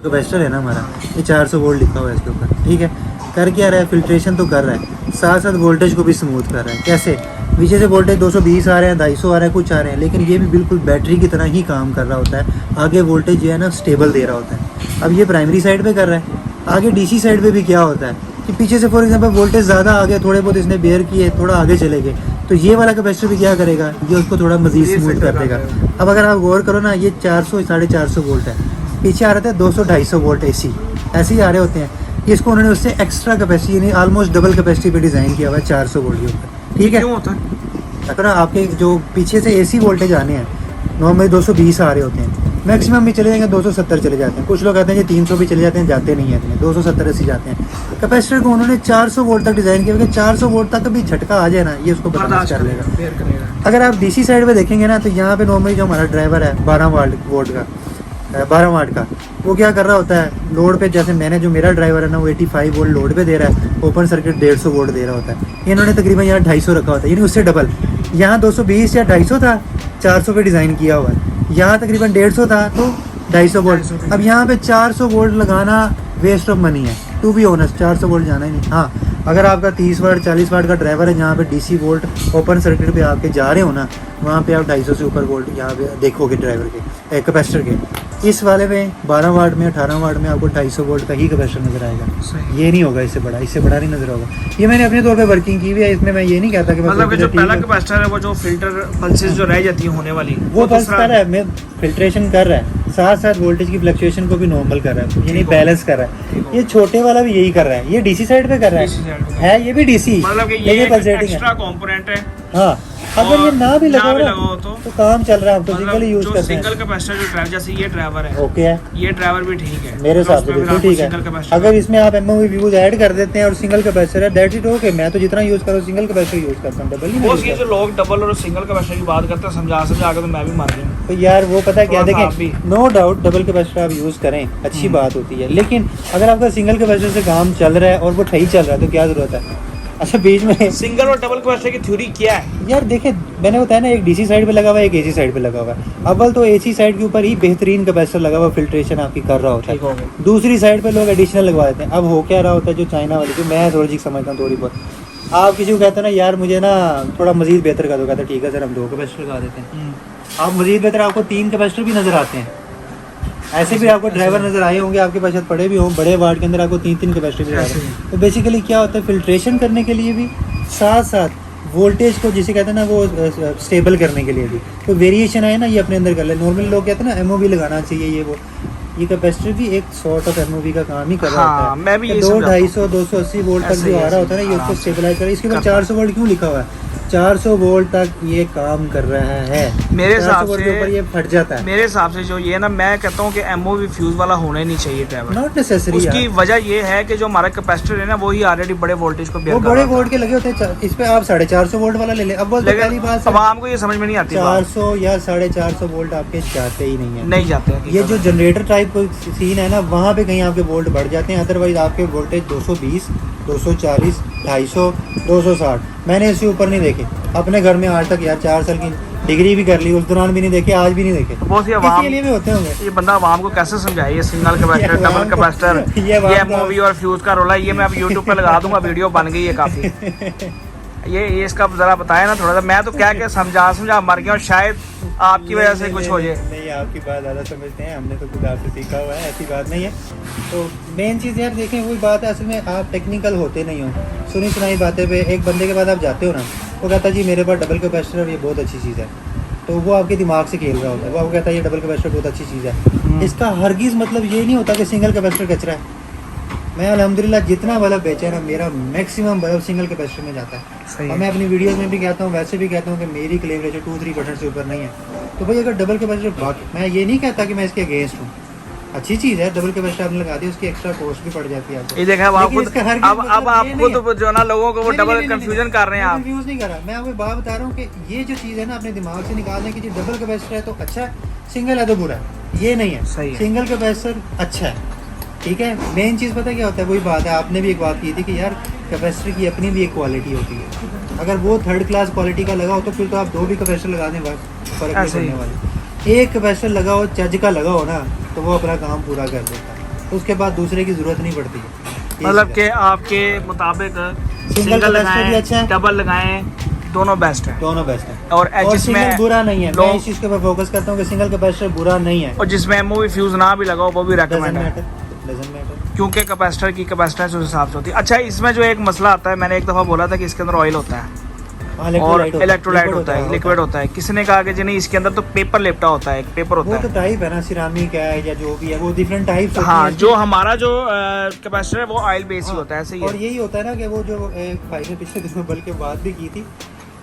Capacitor है ना हमारा, ये 400 वोल्ट लिखा हुआ है इसके ऊपर, ठीक है। कर क्या रहा है, फिल्ट्रेशन तो कर रहा है, साथ साथ वोल्टेज को भी स्मूथ कर रहा है। कैसे, पीछे से वोल्टेज 220 आ रहे हैं, 250 आ रहे हैं, कुछ आ रहे हैं, लेकिन ये भी बिल्कुल बैटरी की तरह ही काम कर रहा होता है। आगे वोल्टेज जो है ना स्टेबल दे रहा होता है। अब ये प्राइमरी साइड पे कर रहा है, आगे डीसी साइड पे भी क्या होता है कि पीछे से फॉर एग्जांपल वोल्टेज ज़्यादा आ गया, थोड़े बहुत इसने बेयर किए, थोड़ा आगे चले गए, तो ये वाला कैपेसिटर भी क्या करेगा, ये उसको थोड़ा मजीद स्मूथ कर देगा। अब अगर आप गौर करो ना, ये 400 450 वोल्ट है, पीछे आ रहे थे 200-250 वोल्ट एसी, ऐसे ही आ रहे होते हैं। इसको उन्होंने उससे एक्स्ट्रा कैपेसिटी यानी ऑलमोस्ट डबल कैपेसिटी पे डिज़ाइन किया हुआ है 400 वोल्ट के ऊपर, ठीक है। क्यों होता है? अगर आपके जो पीछे से एसी वोल्टेज आने हैं नॉर्मली 220 आ रहे होते हैं, मैक्सिमम भी चले जाएंगे 270 चले जाते हैं, कुछ लोग कहते हैं कि 300 भी चले जाते हैं, जाते नहीं है इतने, 270-80 जाते हैं। कैपेसिटर को उन्होंने 400 वोल्ट तक डिज़ाइन किया, क्योंकि 400 वोल्ट तक भी झटका आ जाए ना, ये उसको बर्दाश्त कर लेगा। अगर आप डीसी साइड पे देखेंगे ना, तो यहाँ पे नॉर्मली जो हमारा ड्राइवर है 12 वाट का, वो क्या कर रहा होता है लोड पे, जैसे मैंने जो मेरा ड्राइवर है ना वो 85 वोल्ट लोड पे दे रहा है, ओपन सर्किट 150 वोल्ट दे रहा होता है। इन्होंने तकरीबन यहाँ 250 रखा होता है, यानी उससे डबल। यहाँ 220 या 250 था, 400 पे डिज़ाइन किया हुआ है। यहाँ तकरीबन 150 था तो 250 वोल्ट। अब यहाँ पे 400 वोल्ट लगाना वेस्ट ऑफ मनी है, टू बी ऑनेस्ट, 400 वोल्ट जाना ही नहीं। हाँ, अगर आपका 30 वाट 40 वाट का ड्राइवर है, जहाँ पे डीसी वोल्ट ओपन सर्किट पे आपके जा रहे हो ना, वहाँ पे आप 250 से ऊपर वोल्ट यहाँ पे देखोगे ड्राइवर के कैपेसिटर के। इस वाले में 12 वाट में 18 वाट में आपको 250 वोल्ट का ही कैपेसिटर नजर आएगा, ये नहीं होगा इससे बड़ा नहीं नजर होगा। ये मैंने अपने तौर पे वर्किंग की हुई है, इसमें मैं ये नहीं कहता कि मतलब कि जो पहला कैपेसिटर है वो जो फिल्टर पल्सेस जो रह जाती है होने वाली, वो पल्स कर रहा है, मैं फिल्ट्रेशन कर रहा है, साथ साथ वोल्टेज की फ्लक्चुएशन को भी नॉर्मल कर रहा है, यानी बैलेंस कर रहा है। ये छोटे वाला भी यही कर रहा है, ये डीसी साइड पे कर रहा है, ये भी डीसी, मतलब कि ये एक्स्ट्रा कंपोनेंट है। हाँ, अगर ये ना भी लगाओ तो काम चल रहा है, हम तो सिंगल ही यूज करते हैं। सिंगल कैपेसिटर जो ड्राइवर, जैसे ये ड्राइवर है, ओके है, ये ड्राइवर भी ठीक है मेरे हिसाब से बिल्कुल ठीक है। अगर इसमें आप एमओवी व्यूज ऐड कर देते हैं और सिंगल कैपेसिटर है, दैट्स इट, ओके। मैं तो जितना यूज करूँ सिंगल कैपेसिटर यूज करता हूँ, डबल वो जो लोग डबल और सिंगल कैपेसिटर की बात करते हैं, समझा के तो मैं भी मार दूं। तो यार वो पता है क्या, देखें, नो डाउट डबल कैपेसिटर आप यूज करें, अच्छी बात होती है, लेकिन अगर आपका सिंगल कैपेसिटर से काम चल रहा है और वो सही चल रहा है तो क्या जरूरत है। अच्छा, बीच में सिंगल और डबल कैपेसिटर की थ्योरी क्या है यार? देखे, मैंने बताया ना, एक डीसी साइड पे लगा हुआ है, एक एसी साइड पे लगा हुआ है। अव्वल तो एसी साइड के ऊपर ही बेहतरीन कैपेसिटर लगा हुआ, फिल्ट्रेशन आपकी कर रहा होता है। दूसरी साइड पे लोग एडिशनल लगवा देते हैं। अब हो क्या रहा होता है, जो चाइना वाली, जो मैं थोड़ी सी समझता हूँ थोड़ी बहुत, आप किसी को कहते हैं ना यार मुझे ना थोड़ा मजीद बेहतर कर दो, कहते हैं ठीक है सर हम 2 कैपेसिटर लगा देते हैं। आप मजीद बेहतर, आपको 3 कैपेसिटर भी नजर आते हैं। ऐसे भी आपको ड्राइवर नजर आए होंगे, आपके पास पड़े भी हों, बड़े वार्ड के अंदर आपको 3 कैपेसिटर भी नजर आते हैं। तो बेसिकली क्या होता है, फिल्ट्रेशन करने के लिए भी, साथ साथ वोल्टेज को जिसे कहते हैं ना वो स्टेबल करने के लिए भी, तो वेरिएशन आए ना, ये अपने अंदर कर ले। नॉर्मली लोग कहते हैं ना एमओवी लगाना चाहिए, ये वो, ये कैपेसिटर भी एक सॉर्ट ऑफ एमओवी का काम ही कर रहा होता है। मैं भी ये 200-250 280 वोल्ट तक जो आ रहा होता है ना, ये उसको स्टेबलाइज कर। इसके ऊपर 400 वोल्ट क्यों लिखा हुआ है? 400 वोल्ट तक ये काम कर रहा है। मेरे हिसाब से ऊपर ये फट जाता है। मेरे हिसाब से जो ये ना, मैं कहता हूँ कि एमओवी फ्यूज वाला होना ही नहीं चाहिए ड्राइवर। Not necessary. उसकी वजह ये है कि जो हमारा कैपेसिटर है ना, वो ही ऑलरेडी बड़े वोल्टेज को बेयर कर रहा है। वो बड़े वोल्ट के लगे होते हैं, इस पे आप 450 वोल्ट वाला ले ले। अब बोल, पहली बात आवाम को ये समझ में नहीं आती, 400 या 450 वोल्ट आपके जाते ही नहीं है, नहीं जाते हैं। ये जो जनरेटर टाइप सीन है ना, वहाँ पे कहीं आपके वोल्ट बढ़ जाते हैं, अदरवाइज आपके वोल्टेज 220 240 250 260 मैंने इससे ऊपर नहीं देखे अपने घर में आज तक यार। 4 साल की डिग्री भी कर ली, उस दौरान भी नहीं देखे, आज भी नहीं देखे। बहुत सी आवाम लिए भी होते होंगे। ये बंदा आवाम को कैसे समझाए, ये सिंगल कैपेसिटर डबल कैपेसिटर, ये एमओवी और फ्यूज का रोला, ये मैं अब यूट्यूब पे लगा दूंगा, वीडियो बन गई है काफी। ये इसका जरा बताया ना थोड़ा सा, मैं तो क्या समझा मर गया, और शायद आपकी वजह से कुछ हो जाए। नहीं, आपकी बात ज़्यादा समझते हैं, हमने तो खुद आपसे सीखा हुआ है, ऐसी बात नहीं है। तो मेन चीज़ यार देखें, वही बात है, असल में आप टेक्निकल होते नहीं हो, सुनी सुनाई बातें पे एक बंदे के बाद आप जाते हो ना, वो कहता जी मेरे पास डबल कैपेसिटर, ये बहुत अच्छी चीज़ है, तो वो आपके दिमाग से खेल रहा होता है। वो आपको कहता है ये डबल कैपेसिटर बहुत अच्छी चीज़ है। इसका हरगिज़ मतलब ये नहीं होता कि सिंगल कैपेसिटर कचरा है। मैं अल्हम्दुलिल्लाह जितना बल्ब बेचा है ना, मेरा मैक्सिमम बल्ब सिंगल कैपेसिटर में जाता है। और मैं अपनी वीडियोस में भी कहता हूँ, वैसे भी कहता हूँ कि मेरी क्लेम रेशो 2-3% से ऊपर नहीं है। तो भाई अगर डबल कैपेसिटर, मैं ये नहीं कहता कि मैं इसके अगेंस्ट हूँ, अच्छी चीज़ है, डबल कैपेसिटर आपने लगा दी, उसकी एक्स्ट्रा कॉस्ट भी पड़ जाती है आपको। ये देखा अब आप खुद जो ना लोगों को वो डबल कंफ्यूजन कर रहे हैं। आप कंफ्यूज नहीं कर रहा, मैं आपको बात बता रहा हूँ कि ये जो चीज़ है ना, अपने दिमाग से निकाल दें कि जो डबल कैपेसिटर है तो अच्छा है, सिंगल है तो बुरा है, ये नहीं है। सही है, सिंगल कैपेसिटर अच्छा है, ठीक है। मेन चीज़ पता क्या होता है, वही बात है, आपने भी एक बात की थी कि यार कैपेसिटर की अपनी भी एक क्वालिटी होती है। अगर वो 3rd क्लास क्वालिटी का लगा हो तो फिर तो आप 2 भी कैपेसिटर लगा दें, बस फर्क नहीं पड़ने वाला। एक कैपेसिटर लगाओ, चज का लगाओ ना, तो वो अपना काम पूरा कर देता है। उसके बाद दूसरे की जरूरत नहीं पड़ती है। ये मतलब चीज़ कि है। आपके मुताबिक सिंगल सिंगल कैपेसिटर भी अच्छा लगाएं है। डबल लगाएं दोनों बेस्ट है। दोनों बेस्ट है। और और जिसमें सिंगल बुरा नहीं है, मैं लोग इस चीज़ के ऊपर फोकस करता हूँ कि सिंगल कैपेसिटर बुरा नहीं है। और जिसमें एमओवी फ्यूज ना भी लगाओ वो भी डजंट रेकमेंड है, मैटर, डजंट मैटर। क्योंकि कैपेसिटर की कैपेसिटेंस उस हिसाब से होती है। अच्छा, इसमें जो एक मसला आता है, मैंने एक दफ़ा बोला था कि इसके अंदर ऑयल होता है हाँ, और इलेक्ट्रोलाइट इलेक्ट्रोलाइट होता है, लिक्विड होता है। किसी ने कहा कि जी नहीं, इसके अंदर तो पेपर लिपटा होता है, एक पेपर वो होता तो है। टाइप है ना, सिरामिक है या जो भी है, वो डिफरेंट टाइप्स होती हाँ, हैं। जो हमारा जो कैपेसिटर है वो ऑयल बेस ही हाँ, होता है, ऐसे ही और है। यही होता है ना कि वो जो एक भाई ने पिछले दिनों बल्कि बात भी की थी,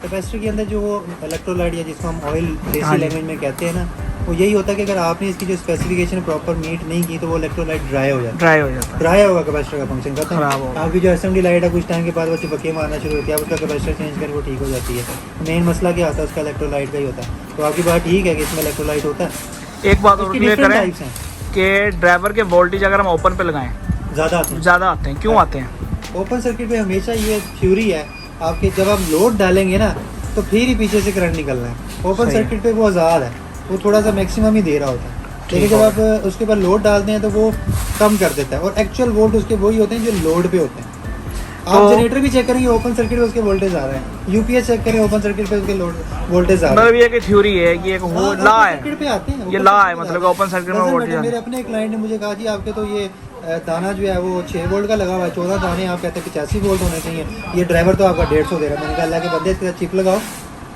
कैपेसिटर के अंदर जो वो इलेक्ट्रोलाइट या जिसको हम ऑयल हाँ देसी जी। लैंग्वेज में कहते हैं ना, वो यही होता है कि अगर आपने इसकी जो स्पेसिफिकेशन प्रॉपर मीट नहीं की तो वो इलेक्ट्रोलाइट ड्राई हो जाता है। ड्राई हो जाता है। ड्राई होगा कैपेसिटर का फंक्शन खराब खत्म। होगा। आपकी जो एसएमडी लाइट है कुछ टाइम के बाद वो चिपके मारना शुरू होती है, आप उसका कैपेसिटर चेंज करें वो ठीक हो जाती है। मेन मसला क्या होता है, उसका इलेक्ट्रोलाइट का ही होता है। तो आपकी बात ठीक है कि इसमें इलेक्ट्रोलाइट होता है। एक बात और इसकी क्लियर डिफरेंट करें टाइप्स हैं, कि ड्राइवर के वोल्टेज अगर हम ओपन पे लगाएं ज़्यादा आते हैं। ज़्यादा आते हैं। क्यों आते हैं? ओपन सर्किट पे हमेशा ये थ्योरी है आपके, जब आप लोड डालेंगे ना तो फिर ही पीछे से करंट निकलना है। ओपन सही है। सर्किट पे वो आज़ाद है, वो थोड़ा सा मैक्सिमम ही दे रहा होता है। लेकिन जब आप उसके ऊपर लोड डालते हैं तो वो कम कर देता है, और एक्चुअल वोल्ट उसके वही होते हैं जो लोड पे होते हैं। आप तो- जनरेटर भी चेक करेंगे ओपन सर्किट पे उसके वोल्टेज आ रहे हैं, यूपीएस चेक करें ओपन सर्किट पे उसके वोल्टेज आ रहे हैं। मतलब ये कि थ्योरी है, ये एक हाँ, ला open है, circuit पे आते हैं, ये open ला circuit है, पे मतलब आते हैं। ओपन सर्किट में Doesn't वोल्टेज matter, मेरे अपने एक क्लाइंट ने मुझे कहा जी आपके तो ये दाना जो है वो 6 वोल्ट का लगा हुआ है, 14 दाने आप कहते हैं 85 वोल्ट होने चाहिए, ये ड्राइवर तो आपका 150 दे रहा है। मैंने कहा अल्लाह के बंदे, इसके साथ चिप लगाओ,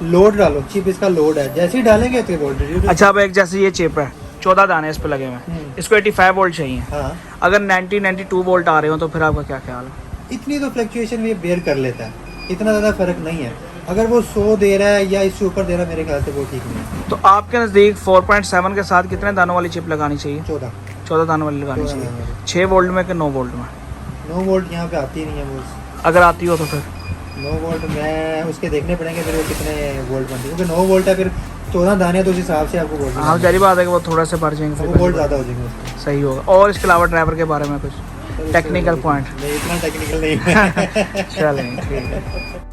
लोड डालो, चिप इसका लोड है, जैसे ही डालेंगे तो वोल्टेज। अच्छा, अब एक जैसे ये चिप है, 14 दाने इस पे लगे हुए हैं, इसको 85 वोल्ट चाहिए। हाँ, अगर 92 वोल्ट आ रहे हो तो फिर आपका क्या ख्याल है? इतनी तो फ्लक्चुएशन ये बेयर कर लेता है, इतना ज़्यादा फर्क नहीं है। अगर वो 100 दे रहा है या इससे ऊपर दे रहा है, मेरे ख्याल से वो ठीक नहीं है। तो आपके नज़दीक 4.7 के साथ कितने दानों वाली चिप लगानी चाहिए? 14 दानों वाली लगानी 14 चाहिए। दानों वाली। 6 वोल्ट में कि 9 वोल्ट में? 9 वोल्ट यहाँ पे आती नहीं है वो। अगर आती हो तो फिर 9 वोल्ट मैं उसके देखने पड़ेंगे फिर वो कितने वोल्ट बनते हैं, क्योंकि 9 वोल्ट है, फिर 14 दाने तो उस हिसाब से आपको वोल्ट हाँ, जारी बात है कि वो थोड़ा से बढ़ जाएंगे, वो फिर वोल्ट ज़्यादा हो जाएंगे उसके। सही होगा। और इसके अलावा ड्राइवर के बारे में कुछ टेक्निकल पॉइंट? नहीं, इतना टेक्निकल नहीं है। चलें, ठीक है।